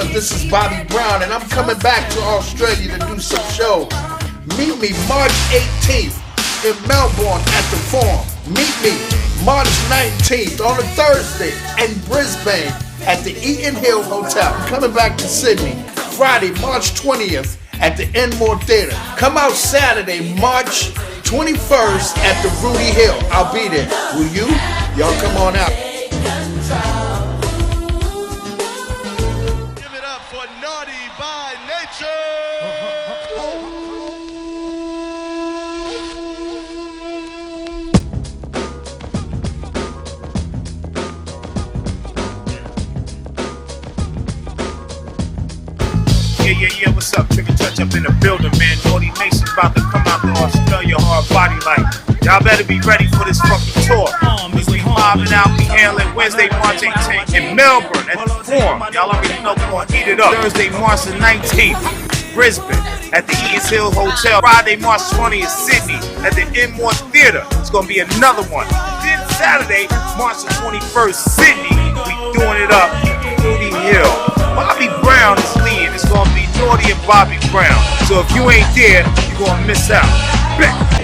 up? This is Bobby Brown, and I'm coming back to Australia to do some shows. Meet me March 18th in Melbourne at the Forum. Meet me March 19th on a Thursday in Brisbane at the Eaton Hill Hotel. I'm coming back to Sydney Friday, March 20th at the Enmore Theatre. Come out Saturday, March 21st at the Rudy Hill. I'll be there. Will you? Y'all come on out. Give it up for Naughty by Nature. Yeah, what's up? Tricky Touch up in the building, man. Naughty Nation's about to come out to Australia hard body like. Y'all better be ready for this fucking tour. We mobbing out, we handling Wednesday, March 18th in Melbourne at the Forum. Y'all already know we're gonna heat it up. Thursday, March the 19th, Brisbane at the Eaton Hill Hotel. Friday, March 20th, Sydney at the Enmore Theatre. It's gonna be another one. Then Saturday, March the 21st, Sydney. We doing it up, Rudy Hill. Bobby Brown is leading. It's gonna be Naughty and Bobby Brown. So if you ain't there, you're gonna miss out. Bet.